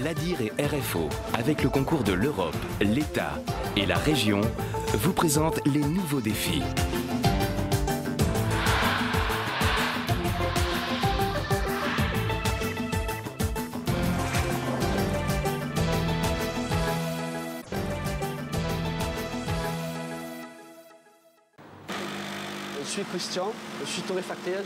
l'ADIR et RFO, avec le concours de l'Europe, l'État et la région, vous présentent les nouveaux défis. Je suis Christian, je suis torréfacteur.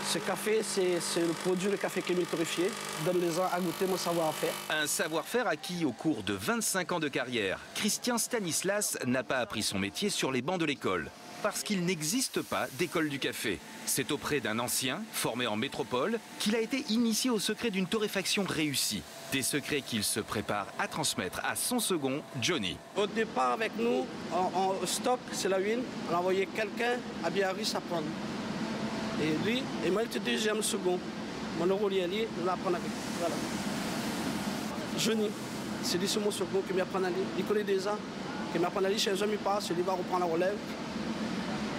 Ce café, c'est le produit de café qui est torréfié. Je donne les gens à goûter mon savoir-faire. Un savoir-faire acquis au cours de 25 ans de carrière. Christian Stanislas n'a pas appris son métier sur les bancs de l'école, parce qu'il n'existe pas d'école du café. C'est auprès d'un ancien, formé en métropole, qu'il a été initié au secret d'une torréfaction réussie. Des secrets qu'il se prépare à transmettre à son second, Johnny. Au départ, avec nous, en stock, c'est la huile. On a envoyé quelqu'un à Biarritz à prendre. Et lui, et moi, j'étais deuxième, second. Mon rôle est lié, on l'apprend avec. Voilà. Johnny, c'est lui, c'est mon second qui m'apprend à lire. Il connaît déjà, qui m'apprend à lire. Chez eux, il passe, il va reprendre la relève.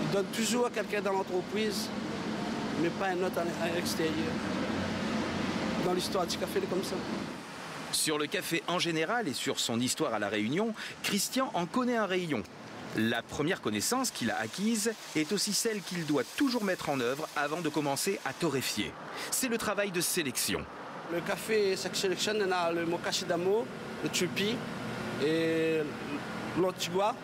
Il donne toujours à quelqu'un dans l'entreprise, mais pas un autre à l'extérieur. Dans l'histoire du café, c'est comme ça. Sur le café en général et sur son histoire à La Réunion, Christian en connaît un rayon. La première connaissance qu'il a acquise est aussi celle qu'il doit toujours mettre en œuvre avant de commencer à torréfier. C'est le travail de sélection. Le café, ça sélectionne, on a le mokashi d'amo, le tupi et l'antigua,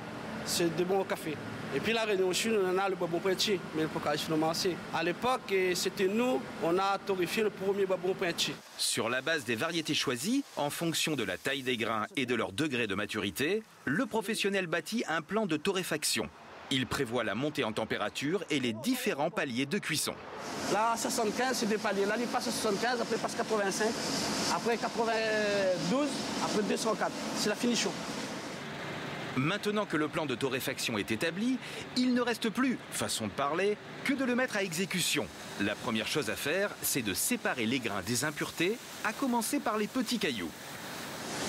c'est des bons cafés. Et puis la Réunion aussi, on a le babon pointi, mais le pokashi commencé. À l'époque, c'était nous, on a torréfié le premier babon pointi. Sur la base des variétés choisies, en fonction de la taille des grains et de leur degré de maturité, le professionnel bâtit un plan de torréfaction. Il prévoit la montée en température et les différents paliers de cuisson. Là, 75, c'est des paliers. Là, il passe à 75, après il passe 85, après 92, après 204. C'est la finition. Maintenant que le plan de torréfaction est établi, il ne reste plus, façon de parler, que de le mettre à exécution. La première chose à faire, c'est de séparer les grains des impuretés, à commencer par les petits cailloux.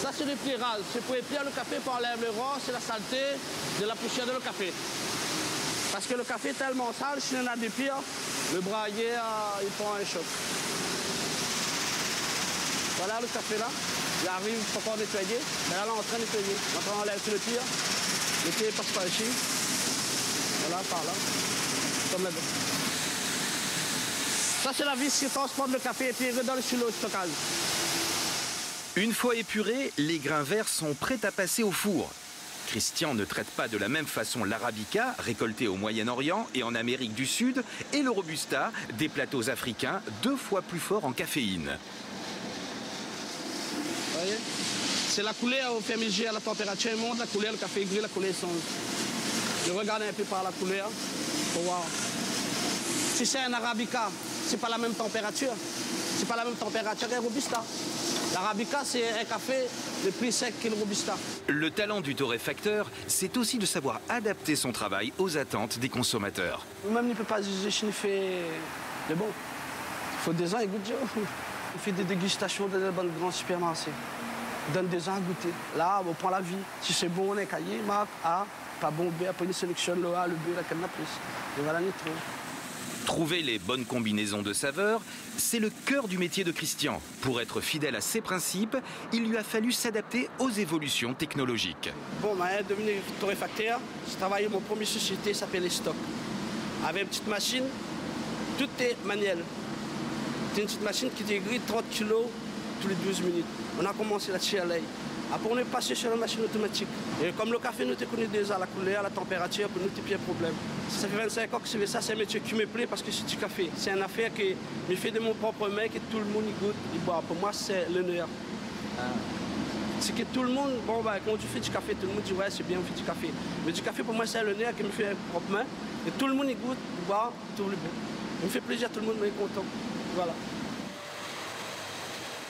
Ça, c'est le pirage. C'est pour épier le café, pour enlever le rang, c'est la saleté de la poussière de le café. Parce que le café est tellement sale, si on a des pires, le brailler, il prend un choc. Voilà le café là. Il arrive, il faut encore nettoyer. Mais là, on est en train de nettoyer. On enlève tout le pire. Le pied passe par ici. Voilà, par là. Comme là-bas. Ça, c'est la vis qui transporte le café et puis il redonne sur le stockage. Une fois épurés, les grains verts sont prêts à passer au four. Christian ne traite pas de la même façon l'arabica, récolté au Moyen-Orient et en Amérique du Sud, et le robusta, des plateaux africains 2 fois plus forts en caféine. Vous voyez? C'est la couleur au fur et à mesure, la température monte, la couleur, le café gris, la couleur songe. Je regarde un peu par la couleur pour voir. Si c'est un arabica, c'est pas la même température. C'est pas la même température qu'un robusta. L'arabica, c'est un café le plus sec que le robusta. Le talent du torréfacteur, c'est aussi de savoir adapter son travail aux attentes des consommateurs. Même il ne peut pas juger si il fait le bon. Il faut des gens à goûter. On fait des dégustations dans les bonnes grands supermarchés. On donne des gens à goûter. Là, on prend la vie. Si c'est bon, on est cahier, marque A, pas bon B, après on sélectionne le A, le B, la canne plus. Et voilà, on trouve. Trouver les bonnes combinaisons de saveurs, c'est le cœur du métier de Christian. Pour être fidèle à ses principes, il lui a fallu s'adapter aux évolutions technologiques. Bon, je suis devenu torréfacteur. Je travaillais dans mon première société, ça s'appelle Stock. Avec une petite machine, tout est manuel. C'est une petite machine qui dégrise 30 kg tous les 12 minutes. On a commencé la CLA. Après, on est passé sur la machine automatique. Et comme le café, nous te connaît déjà la couleur, la température, pour nous, c'est plus un problème. Ça fait 25 ans que je fais ça, c'est un métier qui me plaît parce que c'est du café. C'est une affaire que je fais de mon propre main, que tout le monde y goûte, y boit. Pour moi, c'est l'honneur. C'est que tout le monde, bon, bah, quand tu fais du café, tout le monde dit ouais, c'est bien, on fait du café. Mais du café, pour moi, c'est l'honneur que je fais de propre main. Et tout le monde y goûte, y boit, tout le monde. Ça me fait plaisir, tout le monde est content. Voilà.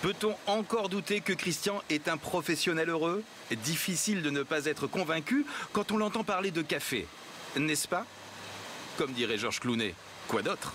Peut-on encore douter que Christian est un professionnel heureux? Difficile de ne pas être convaincu quand on l'entend parler de café, n'est-ce pas? Comme dirait Georges Clooney, quoi d'autre?